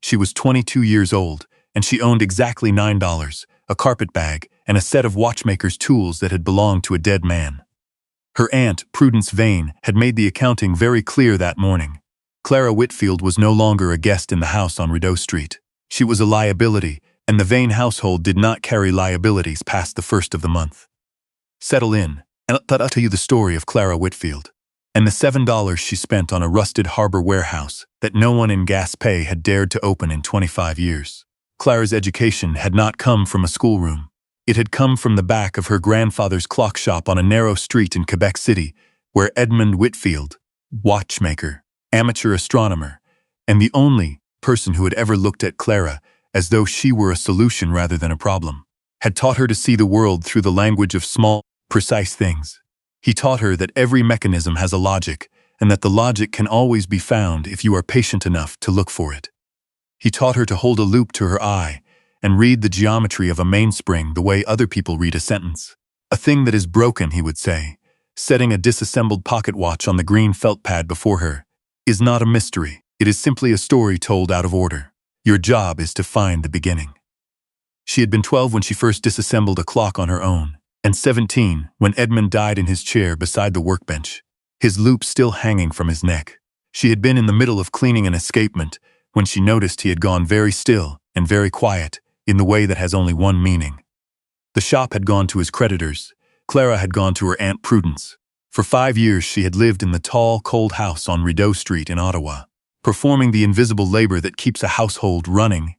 She was 22 years old, and she owned exactly $9, a carpetbag, and a set of watchmaker's tools that had belonged to a dead man. Her aunt, Prudence Vane, had made the accounting very clear that morning. Clara Whitfield was no longer a guest in the house on Rideau Street. She was a liability, and the Vane household did not carry liabilities past the first of the month. Settle in, and I'll tell you the story of Clara Whitfield, and the $7 she spent on a rusted Harbour warehouse that no one in Gaspé had dared to open in 25 years. Clara's education had not come from a schoolroom. It had come from the back of her grandfather's clock shop on a narrow street in Quebec City, where Edmund Whitfield, watchmaker, amateur astronomer, and the only person who had ever looked at Clara as though she were a solution rather than a problem, had taught her to see the world through the language of small, precise things. He taught her that every mechanism has a logic, and that the logic can always be found if you are patient enough to look for it. He taught her to hold a loupe to her eye and read the geometry of a mainspring the way other people read a sentence. A thing that is broken, he would say, setting a disassembled pocket watch on the green felt pad before her, is not a mystery. It is simply a story told out of order. Your job is to find the beginning. She had been 12 when she first disassembled a clock on her own, and 17 when Edmund died in his chair beside the workbench, his loop still hanging from his neck. She had been in the middle of cleaning an escapement when she noticed he had gone very still and very quiet in the way that has only one meaning. The shop had gone to his creditors. Clara had gone to her Aunt Prudence. For 5 years she had lived in the tall, cold house on Rideau Street in Ottawa, performing the invisible labor that keeps a household running,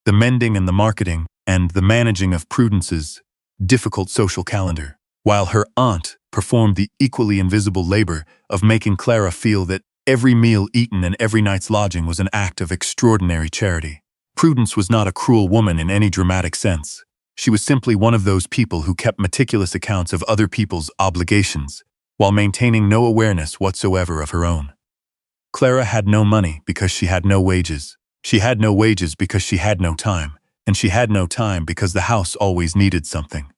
the mending and the marketing and the managing of Prudence's difficult social calendar, while her aunt performed the equally invisible labor of making Clara feel that every meal eaten and every night's lodging was an act of extraordinary charity. Prudence was not a cruel woman in any dramatic sense. She was simply one of those people who kept meticulous accounts of other people's obligations, while maintaining no awareness whatsoever of her own. Clara had no money because she had no wages. She had no wages because she had no time, and she had no time because the house always needed something.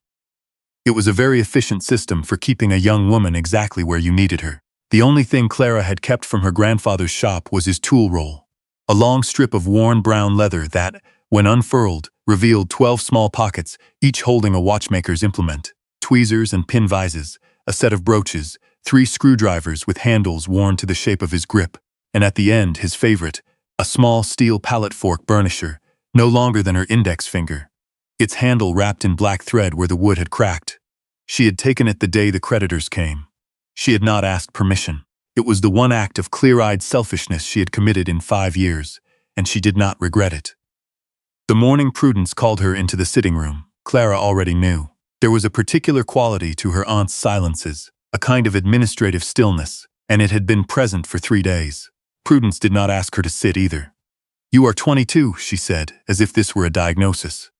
It was a very efficient system for keeping a young woman exactly where you needed her. The only thing Clara had kept from her grandfather's shop was his tool roll, a long strip of worn brown leather that, when unfurled, revealed 12 small pockets, each holding a watchmaker's implement, tweezers and pin vises, a set of brooches, 3 screwdrivers with handles worn to the shape of his grip, and at the end his favorite, a small steel palette fork burnisher, no longer than her index finger, its handle wrapped in black thread where the wood had cracked. She had taken it the day the creditors came. She had not asked permission. It was the one act of clear-eyed selfishness she had committed in 5 years, and she did not regret it. The morning Prudence called her into the sitting room, Clara already knew. There was a particular quality to her aunt's silences, a kind of administrative stillness, and it had been present for 3 days. Prudence did not ask her to sit either. "You are 22, she said, as if this were a diagnosis.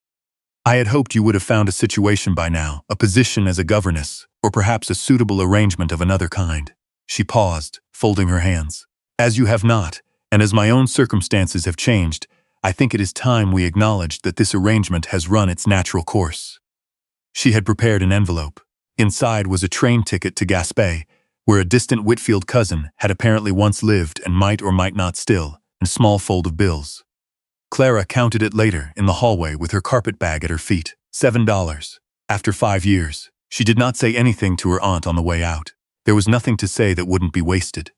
"I had hoped you would have found a situation by now, a position as a governess, or perhaps a suitable arrangement of another kind." She paused, folding her hands. "As you have not, and as my own circumstances have changed, I think it is time we acknowledged that this arrangement has run its natural course." She had prepared an envelope. Inside was a train ticket to Gaspé, where a distant Whitfield cousin had apparently once lived and might or might not still, and a small fold of bills. Clara counted it later in the hallway with her carpetbag at her feet. $7. After 5 years. She did not say anything to her aunt on the way out. There was nothing to say that wouldn't be wasted.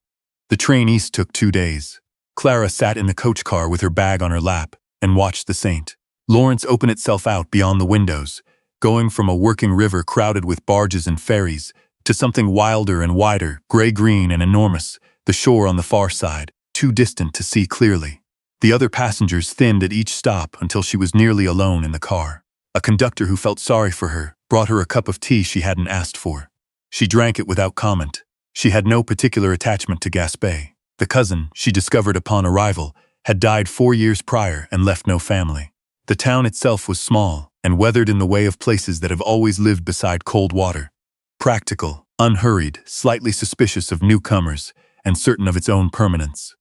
The train east took 2 days. Clara sat in the coach car with her bag on her lap and watched the St. Lawrence open itself out beyond the windows, going from a working river crowded with barges and ferries to something wilder and wider, gray-green and enormous, the shore on the far side, too distant to see clearly. The other passengers thinned at each stop until she was nearly alone in the car. A conductor who felt sorry for her brought her a cup of tea she hadn't asked for. She drank it without comment. She had no particular attachment to Gaspé. The cousin, she discovered upon arrival, had died 4 years prior and left no family. The town itself was small and weathered in the way of places that have always lived beside cold water. Practical, unhurried, slightly suspicious of newcomers, and certain of its own permanence.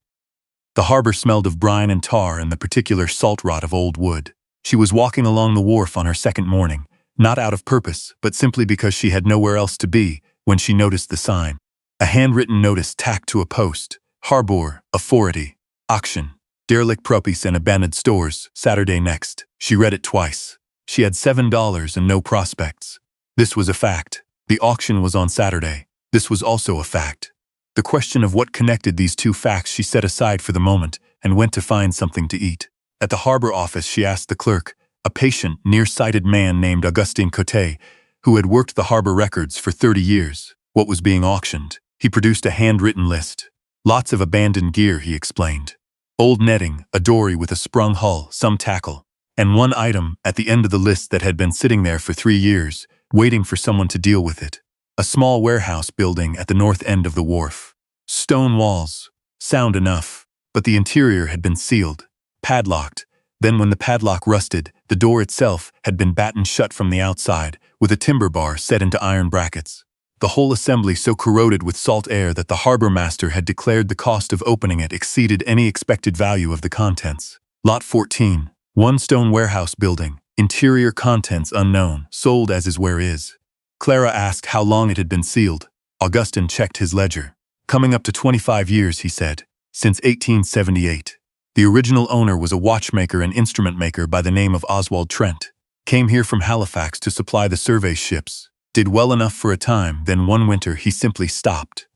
The harbor smelled of brine and tar and the particular salt rot of old wood. She was walking along the wharf on her second morning, not out of purpose, but simply because she had nowhere else to be, when she noticed the sign. A handwritten notice tacked to a post. Harbour, authority, auction. Derelict Pruppies and Abandoned Stores, Saturday next. She read it twice. She had $7 and no prospects. This was a fact. The auction was on Saturday. This was also a fact. The question of what connected these two facts she set aside for the moment and went to find something to eat. At the Harbour office she asked the clerk, a patient, nearsighted man named Augustin Cote, who had worked the Harbour records for 30 years, what was being auctioned. He produced a handwritten list. Lots of abandoned gear, he explained. Old netting, a dory with a sprung hull, some tackle, and one item at the end of the list that had been sitting there for 3 years, waiting for someone to deal with it. A small warehouse building at the north end of the wharf. Stone walls. Sound enough. But the interior had been sealed, padlocked. Then when the padlock rusted, the door itself had been battened shut from the outside, with a timber bar set into iron brackets. The whole assembly so corroded with salt air that the harbour master had declared the cost of opening it exceeded any expected value of the contents. Lot 14. One stone warehouse building. Interior contents unknown. Sold as is where is. Clara asked how long it had been sealed. Augustin checked his ledger. Coming up to 25 years, he said. Since 1878. The original owner was a watchmaker and instrument maker by the name of Oswald Trent. Came here from Halifax to supply the survey ships. Did well enough for a time, then one winter he simply stopped.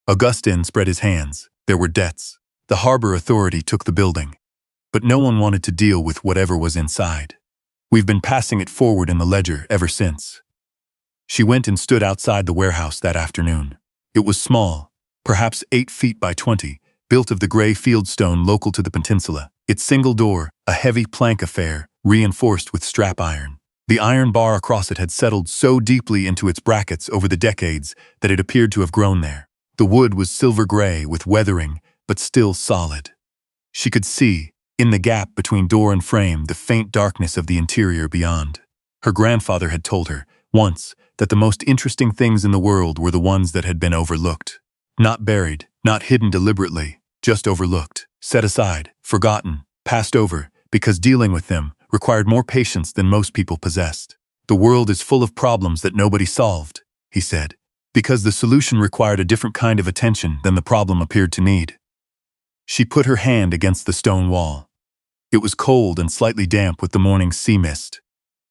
Augustin spread his hands. There were debts. The Harbour Authority took the building. But no one wanted to deal with whatever was inside. We've been passing it forward in the ledger ever since. She went and stood outside the warehouse that afternoon. It was small, perhaps 8 feet by 20, built of the grey fieldstone local to the peninsula. Its single door, a heavy plank affair, reinforced with strap iron. The iron bar across it had settled so deeply into its brackets over the decades that it appeared to have grown there. The wood was silver grey with weathering, but still solid. She could see, in the gap between door and frame, the faint darkness of the interior beyond. Her grandfather had told her, once, that the most interesting things in the world were the ones that had been overlooked. Not buried, not hidden deliberately, just overlooked, set aside, forgotten, passed over, because dealing with them required more patience than most people possessed. The world is full of problems that nobody solved, he said, because the solution required a different kind of attention than the problem appeared to need. She put her hand against the stone wall. It was cold and slightly damp with the morning's sea mist.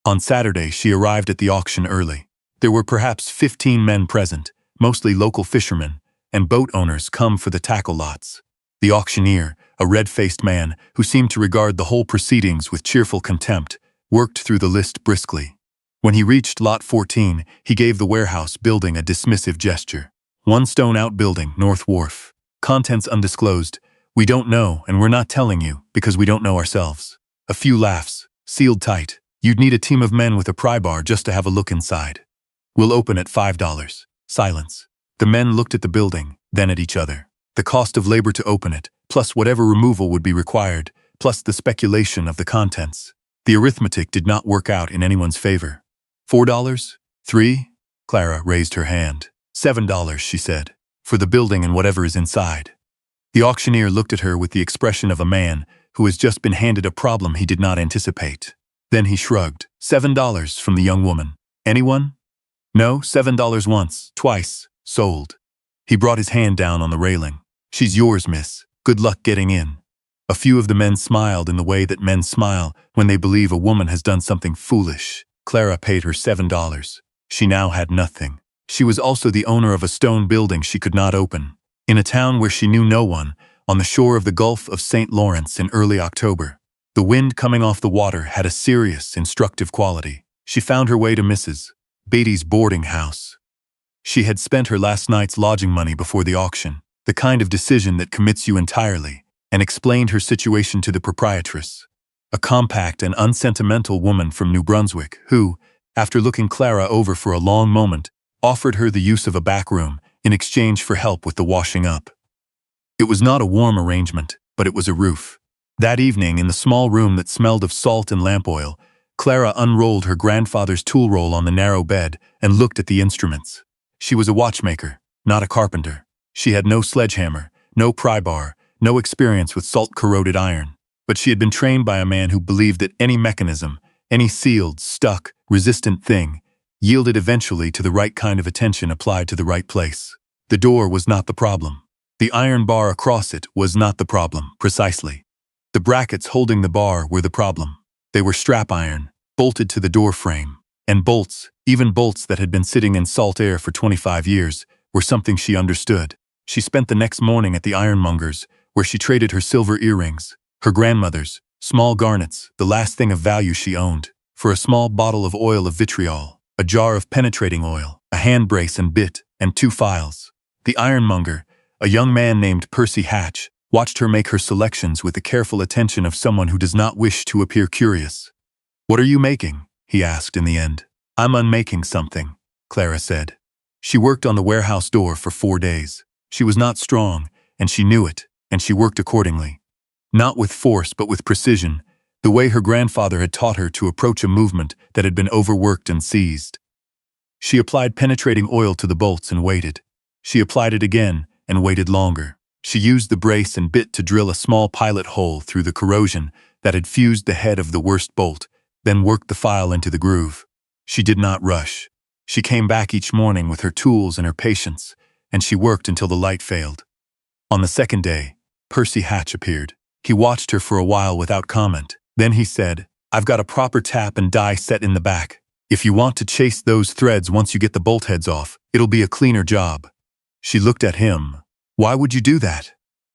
On Saturday, she arrived at the auction early. There were perhaps 15 men present, mostly local fishermen, and boat owners come for the tackle lots. The auctioneer, a red-faced man who seemed to regard the whole proceedings with cheerful contempt, worked through the list briskly. When he reached Lot 14, he gave the warehouse building a dismissive gesture. One stone outbuilding, North Wharf. Contents undisclosed. We don't know, and we're not telling you, because we don't know ourselves. A few laughs, sealed tight. You'd need a team of men with a pry bar just to have a look inside. We'll open at $5. Silence. The men looked at the building, then at each other. The cost of labor to open it, plus whatever removal would be required, plus the speculation of the contents. The arithmetic did not work out in anyone's favor. $4? $3? Clara raised her hand. $7, she said, for the building and whatever is inside. The auctioneer looked at her with the expression of a man who has just been handed a problem he did not anticipate. Then he shrugged. $7 from the young woman. Anyone? No, $7 once, twice, sold. He brought his hand down on the railing. She's yours, miss. Good luck getting in. A few of the men smiled in the way that men smile when they believe a woman has done something foolish. Clara paid her $7. She now had nothing. She was also the owner of a stone building she could not open. In a town where she knew no one, on the shore of the Gulf of St. Lawrence in early October. The wind coming off the water had a serious, instructive quality. She found her way to Mrs. Beatty's boarding house. She had spent her last night's lodging money before the auction, the kind of decision that commits you entirely, and explained her situation to the proprietress, a compact and unsentimental woman from New Brunswick who, after looking Clara over for a long moment, offered her the use of a back room in exchange for help with the washing up. It was not a warm arrangement, but it was a roof. That evening, in the small room that smelled of salt and lamp oil, Clara unrolled her grandfather's tool roll on the narrow bed and looked at the instruments. She was a watchmaker, not a carpenter. She had no sledgehammer, no pry bar, no experience with salt-corroded iron. But she had been trained by a man who believed that any mechanism, any sealed, stuck, resistant thing, yielded eventually to the right kind of attention applied to the right place. The door was not the problem. The iron bar across it was not the problem, precisely. The brackets holding the bar were the problem. They were strap iron, bolted to the door frame. And bolts, even bolts that had been sitting in salt air for 25 years, were something she understood. She spent the next morning at the ironmonger's, where she traded her silver earrings, her grandmother's, small garnets, the last thing of value she owned, for a small bottle of oil of vitriol, a jar of penetrating oil, a hand brace and bit, and 2 files. The ironmonger, a young man named Percy Hatch, watched her make her selections with the careful attention of someone who does not wish to appear curious. "What are you making?" he asked in the end. "I'm unmaking something," Clara said. She worked on the warehouse door for 4 days. She was not strong, and she knew it, and she worked accordingly. Not with force, but with precision, the way her grandfather had taught her to approach a movement that had been overworked and seized. She applied penetrating oil to the bolts and waited. She applied it again and waited longer. She used the brace and bit to drill a small pilot hole through the corrosion that had fused the head of the worst bolt, then worked the file into the groove. She did not rush. She came back each morning with her tools and her patience, and she worked until the light failed. On the second day, Percy Hatch appeared. He watched her for a while without comment. Then he said, "I've got a proper tap and die set in the back. If you want to chase those threads once you get the bolt heads off, it'll be a cleaner job." She looked at him. "Why would you do that?"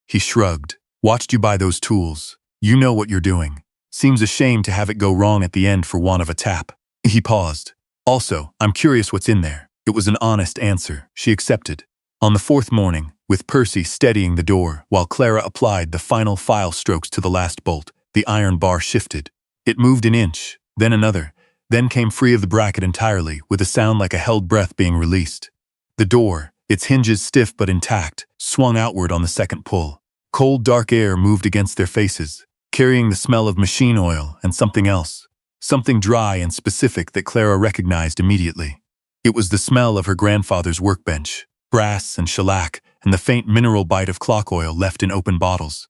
He shrugged. "Watched you buy those tools. You know what you're doing. Seems a shame to have it go wrong at the end for want of a tap." He paused. "Also, I'm curious what's in there." It was an honest answer. She accepted. On the 4th morning, with Percy steadying the door while Clara applied the final file strokes to the last bolt, the iron bar shifted. It moved an inch, then another, then came free of the bracket entirely, with a sound like a held breath being released. The door, its hinges stiff but intact, swung outward on the second pull. Cold, dark air moved against their faces, carrying the smell of machine oil and something else, something dry and specific that Clara recognized immediately. It was the smell of her grandfather's workbench, brass and shellac, and the faint mineral bite of clock oil left in open bottles.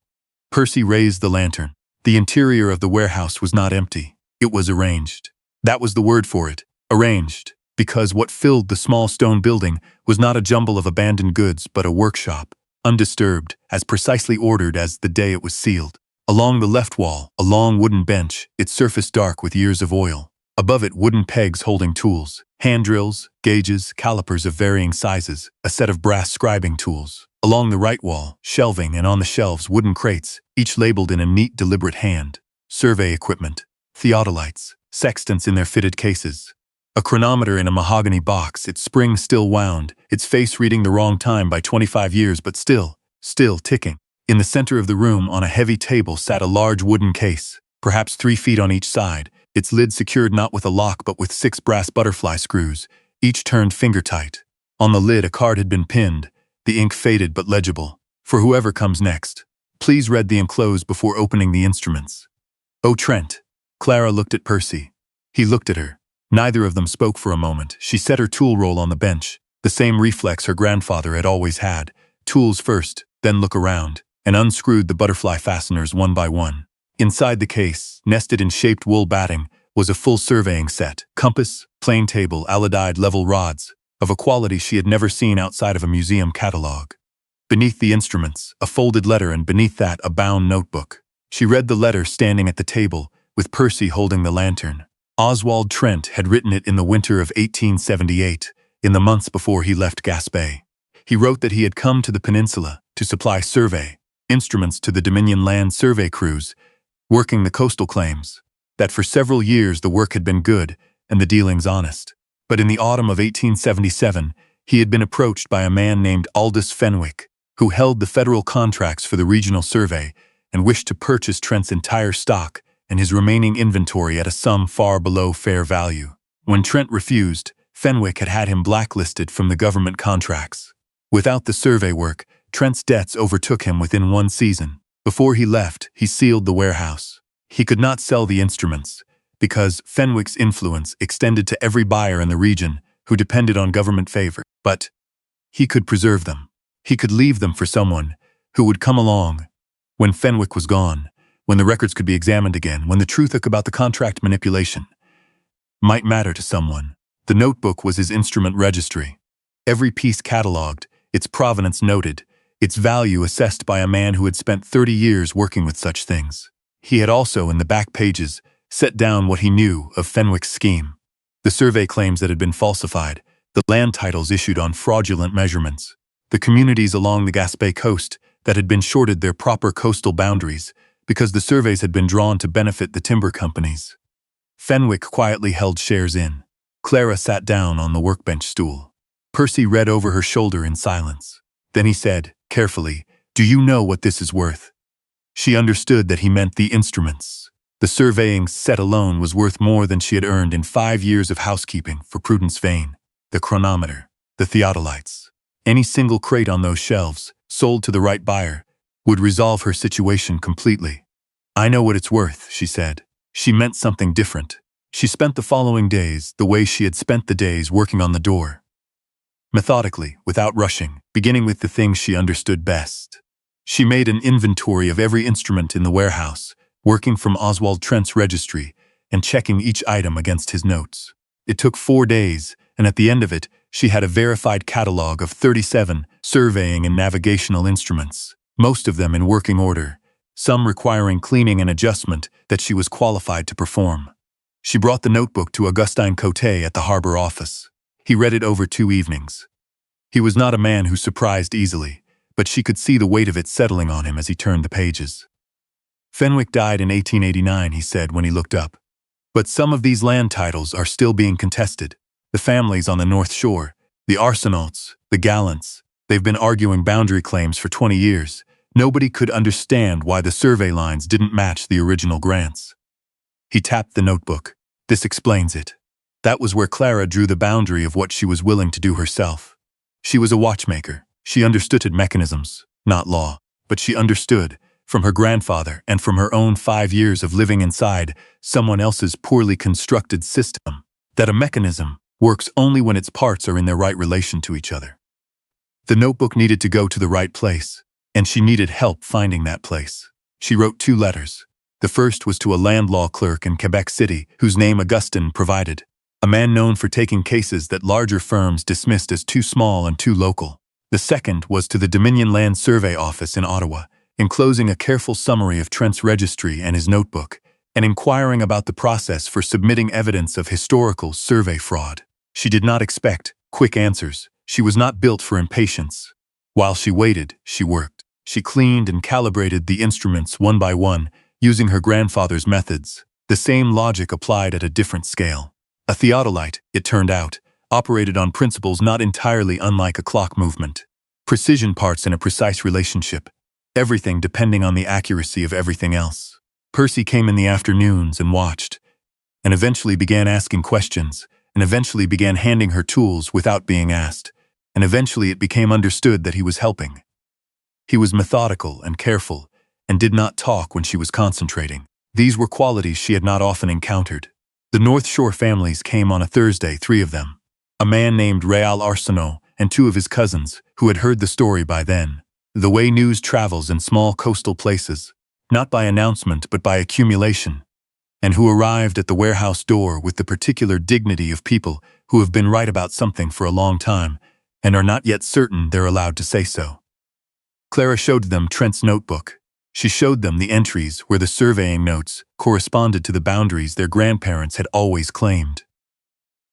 Percy raised the lantern. The interior of the warehouse was not empty. It was arranged. That was the word for it, arranged, because what filled the small stone building was not a jumble of abandoned goods but a workshop, undisturbed, as precisely ordered as the day it was sealed. Along the left wall, a long wooden bench, its surface dark with years of oil. Above it, wooden pegs holding tools, hand drills, gauges, calipers of varying sizes, a set of brass scribing tools. Along the right wall, shelving, and on the shelves, wooden crates, each labeled in a neat, deliberate hand. Survey equipment, theodolites, sextants in their fitted cases. A chronometer in a mahogany box, its spring still wound, its face reading the wrong time by 25 years but still ticking. In the center of the room, on a heavy table, sat a large wooden case, perhaps 3 feet on each side, its lid secured not with a lock but with 6 brass butterfly screws, each turned finger-tight. On the lid a card had been pinned, the ink faded but legible. "For whoever comes next. Please read the enclosed before opening the instruments." "Oh, Trent." Clara looked at Percy. He looked at her. Neither of them spoke for a moment. She set her tool roll on the bench, the same reflex her grandfather had always had. Tools first, then look around, and unscrewed the butterfly fasteners one by one. Inside the case, nested in shaped wool batting, was a full surveying set, compass, plane table, alidide level rods, of a quality she had never seen outside of a museum catalog. Beneath the instruments, a folded letter, and beneath that, a bound notebook. She read the letter standing at the table, with Percy holding the lantern. Oswald Trent had written it in the winter of 1878, in the months before he left Gaspé. He wrote that he had come to the peninsula to supply survey instruments to the Dominion land survey crews, working the coastal claims, that for several years the work had been good and the dealings honest. But in the autumn of 1877, he had been approached by a man named Aldous Fenwick, who held the federal contracts for the regional survey and wished to purchase Trent's entire stock and his remaining inventory at a sum far below fair value. When Trent refused, Fenwick had had him blacklisted from the government contracts. Without the survey work, Trent's debts overtook him within 1 season. Before he left, he sealed the warehouse. He could not sell the instruments, because Fenwick's influence extended to every buyer in the region who depended on government favor. But he could preserve them. He could leave them for someone who would come along when Fenwick was gone, when the records could be examined again, when the truth about the contract manipulation might matter to someone. The notebook was his instrument registry. Every piece catalogued, its provenance noted, its value assessed by a man who had spent 30 years working with such things. He had also, in the back pages, set down what he knew of Fenwick's scheme. The survey claims that had been falsified, the land titles issued on fraudulent measurements, the communities along the Gaspé coast that had been shorted their proper coastal boundaries because the surveys had been drawn to benefit the timber companies. Fenwick quietly held shares in. Clara sat down on the workbench stool. Percy read over her shoulder in silence. Then he said, carefully, "Do you know what this is worth?" She understood that he meant the instruments. The surveying set alone was worth more than she had earned in 5 years of housekeeping for Prudence Vane, the chronometer, the theodolites. Any single crate on those shelves, sold to the right buyer, would resolve her situation completely. "I know what it's worth," she said. She meant something different. She spent the following days the way she had spent the days working on the door. Methodically, without rushing, beginning with the things she understood best. She made an inventory of every instrument in the warehouse, working from Oswald Trent's registry and checking each item against his notes. It took 4 days, and at the end of it, she had a verified catalog of 37 surveying and navigational instruments, most of them in working order, some requiring cleaning and adjustment that she was qualified to perform. She brought the notebook to Augustin Coté at the Harbour office. He read it over 2 evenings. He was not a man who surprised easily, but she could see the weight of it settling on him as he turned the pages. "Fenwick died in 1889, he said when he looked up. "But some of these land titles are still being contested. The families on the North Shore, the Arsenauts, the Gallants, they've been arguing boundary claims for 20 years. Nobody could understand why the survey lines didn't match the original grants." He tapped the notebook. "This explains it." That was where Clara drew the boundary of what she was willing to do herself. She was a watchmaker. She understood mechanisms, not law, but she understood, from her grandfather and from her own 5 years of living inside someone else's poorly constructed system, that a mechanism works only when its parts are in their right relation to each other. The notebook needed to go to the right place, and she needed help finding that place. She wrote 2 letters. The first was to a land law clerk in Quebec City, whose name Augustin provided, a man known for taking cases that larger firms dismissed as too small and too local. The second was to the Dominion Land Survey Office in Ottawa, enclosing a careful summary of Trent's registry and his notebook, and inquiring about the process for submitting evidence of historical survey fraud. She did not expect quick answers. She was not built for impatience. While she waited, she worked. She cleaned and calibrated the instruments one by one, using her grandfather's methods, the same logic applied at a different scale. A theodolite, it turned out, operated on principles not entirely unlike a clock movement. Precision parts in a precise relationship, everything depending on the accuracy of everything else. Percy came in the afternoons and watched, and eventually began asking questions, and eventually began handing her tools without being asked, and eventually it became understood that he was helping. He was methodical and careful, and did not talk when she was concentrating. These were qualities she had not often encountered. The North Shore families came on a Thursday, 3 of them. A man named Réal Arsenault and 2 of his cousins, who had heard the story by then. The way news travels in small coastal places, not by announcement but by accumulation, and who arrived at the warehouse door with the particular dignity of people who have been right about something for a long time and are not yet certain they're allowed to say so. Clara showed them Trent's notebook. She showed them the entries where the surveying notes corresponded to the boundaries their grandparents had always claimed.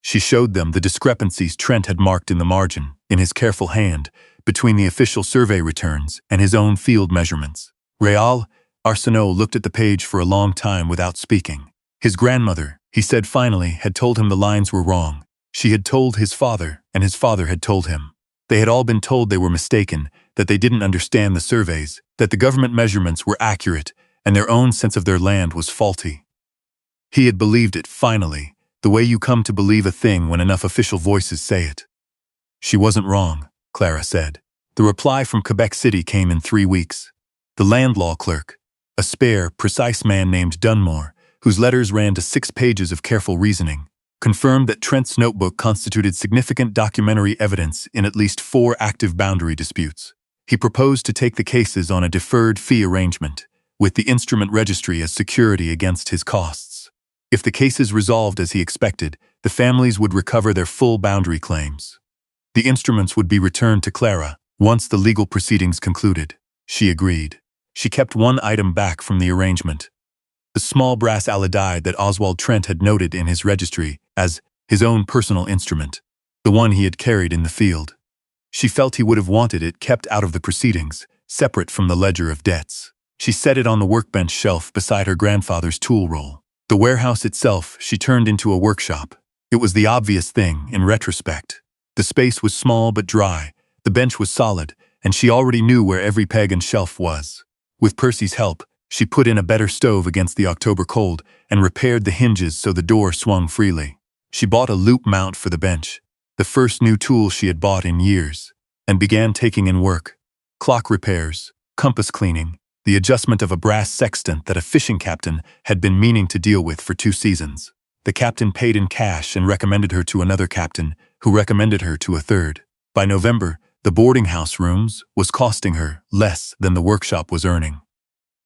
She showed them the discrepancies Trent had marked in the margin, in his careful hand, between the official survey returns and his own field measurements. Réal Arsenault looked at the page for a long time without speaking. His grandmother, he said finally, had told him the lines were wrong. She had told his father, and his father had told him. They had all been told they were mistaken, that they didn't understand the surveys, that the government measurements were accurate, and their own sense of their land was faulty. He had believed it, finally, the way you come to believe a thing when enough official voices say it. She wasn't wrong, Clara said. The reply from Quebec City came in 3 weeks. The land law clerk, a spare, precise man named Dunmore, whose letters ran to 6 pages of careful reasoning, confirmed that Trent's notebook constituted significant documentary evidence in at least 4 active boundary disputes. He proposed to take the cases on a deferred fee arrangement, with the instrument registry as security against his costs. If the cases resolved as he expected, the families would recover their full boundary claims. The instruments would be returned to Clara once the legal proceedings concluded. She agreed. She kept one item back from the arrangement, the small brass alidide that Oswald Trent had noted in his registry as his own personal instrument, the one he had carried in the field. She felt he would have wanted it kept out of the proceedings, separate from the ledger of debts. She set it on the workbench shelf beside her grandfather's tool roll. The warehouse itself she turned into a workshop. It was the obvious thing in retrospect. The space was small but dry, the bench was solid, and she already knew where every peg and shelf was. With Percy's help, she put in a better stove against the October cold and repaired the hinges so the door swung freely. She bought a loop mount for the bench, the first new tool she had bought in years, and began taking in work. Clock repairs, compass cleaning, the adjustment of a brass sextant that a fishing captain had been meaning to deal with for 2 seasons. The captain paid in cash and recommended her to another captain, who recommended her to a third. By November, the boarding house rooms was costing her less than the workshop was earning.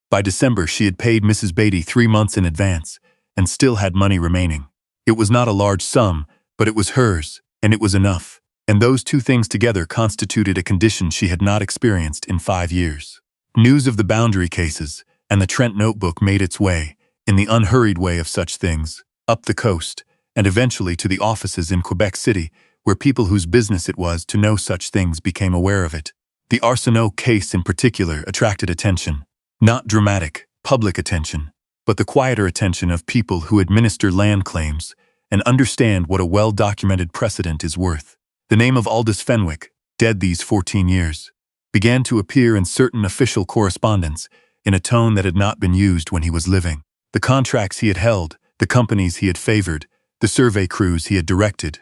By December, she had paid Mrs. Beatty 3 months in advance and still had money remaining. It was not a large sum, but it was hers, and it was enough. And those 2 things together constituted a condition she had not experienced in 5 years. News of the boundary cases and the Trent notebook made its way, in the unhurried way of such things, up the coast, and eventually to the offices in Quebec City, where people whose business it was to know such things became aware of it. The Arsenault case in particular attracted attention. Not dramatic, public attention, but the quieter attention of people who administer land claims and understand what a well-documented precedent is worth. The name of Aldous Fenwick, dead these 14 years, began to appear in certain official correspondence in a tone that had not been used when he was living. The contracts he had held, the companies he had favored, the survey crews he had directed.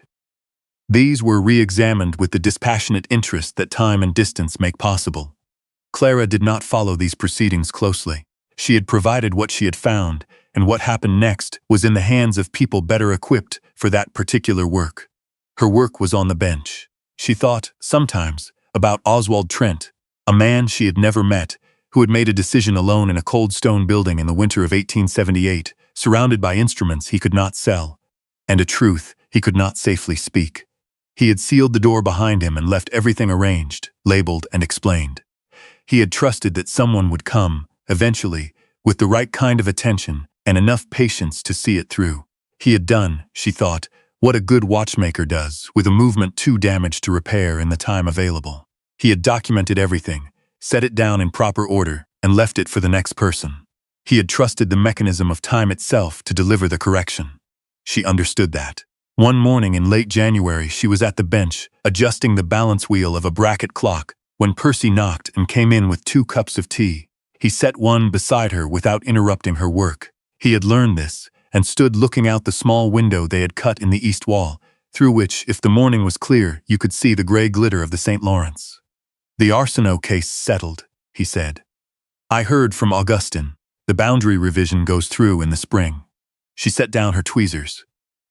These were re-examined with the dispassionate interest that time and distance make possible. Clara did not follow these proceedings closely. She had provided what she had found, and what happened next was in the hands of people better equipped for that particular work. Her work was on the bench. She thought, sometimes, about Oswald Trent, a man she had never met, who had made a decision alone in a cold stone building in the winter of 1878, surrounded by instruments he could not sell, and a truth he could not safely speak. He had sealed the door behind him and left everything arranged, labeled, and explained. He had trusted that someone would come, eventually, with the right kind of attention and enough patience to see it through. He had done, she thought, what a good watchmaker does, with a movement too damaged to repair in the time available. He had documented everything, set it down in proper order, and left it for the next person. He had trusted the mechanism of time itself to deliver the correction. She understood that. One morning in late January, she was at the bench, adjusting the balance wheel of a bracket clock, when Percy knocked and came in with 2 cups of tea. He set one beside her without interrupting her work. He had learned this, and stood looking out the small window they had cut in the east wall, through which, if the morning was clear, you could see the gray glitter of the St. Lawrence. "The Arsenault case settled," he said. "I heard from Augustin. The boundary revision goes through in the spring." She set down her tweezers.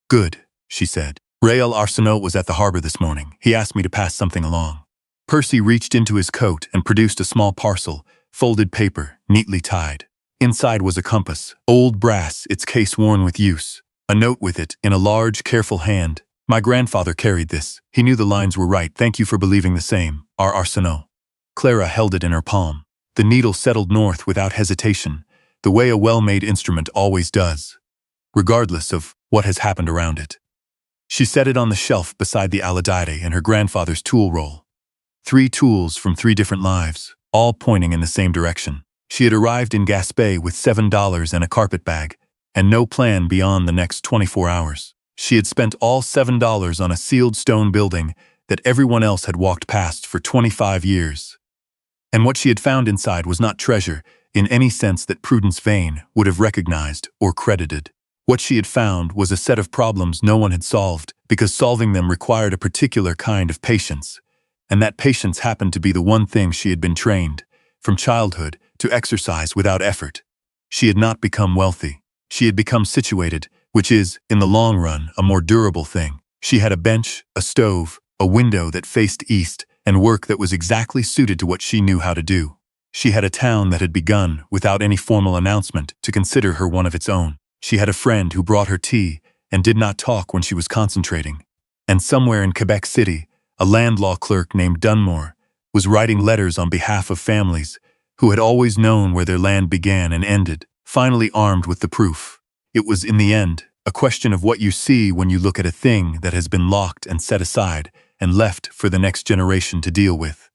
"Good," she said. "Rael Arsenault was at the Harbour this morning. He asked me to pass something along." Percy reached into his coat and produced a small parcel, folded paper, neatly tied. Inside was a compass, old brass, its case worn with use. A note with it, in a large, careful hand. "My grandfather carried this. He knew the lines were right. Thank you for believing the same. R. Arsenault." Clara held it in her palm. The needle settled north without hesitation, the way a well-made instrument always does, regardless of what has happened around it. She set it on the shelf beside the alidide and her grandfather's tool roll. 3 tools from 3 different lives, all pointing in the same direction. She had arrived in Gaspé with $7 and a carpet bag, and no plan beyond the next 24 hours. She had spent all $7 on a sealed stone building that everyone else had walked past for 25 years. And what she had found inside was not treasure in any sense that Prudence Vane would have recognized or credited. What she had found was a set of problems no one had solved, because solving them required a particular kind of patience, and that patience happened to be the one thing she had been trained, from childhood, to exercise without effort. She had not become wealthy. She had become situated, which is, in the long run, a more durable thing. She had a bench, a stove, a window that faced east, and work that was exactly suited to what she knew how to do. She had a town that had begun, without any formal announcement, to consider her one of its own. She had a friend who brought her tea and did not talk when she was concentrating. And somewhere in Quebec City, a land law clerk named Dunmore was writing letters on behalf of families who had always known where their land began and ended, finally armed with the proof. It was, in the end, a question of what you see when you look at a thing that has been locked and set aside and left for the next generation to deal with.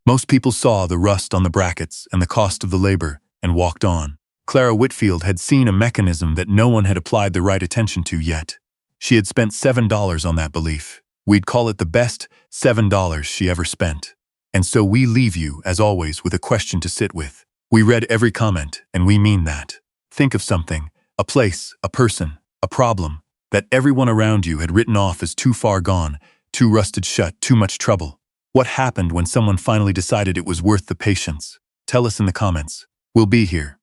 Most people saw the rust on the brackets and the cost of the labor and walked on. Clara Whitfield had seen a mechanism that no one had applied the right attention to yet. She had spent $7 on that belief. We'd call it the best $7 she ever spent. And so we leave you, as always, with a question to sit with. We read every comment, and we mean that. Think of something, a place, a person, a problem, that everyone around you had written off as too far gone, too rusted shut, too much trouble. What happened when someone finally decided it was worth the patience? Tell us in the comments. We'll be here.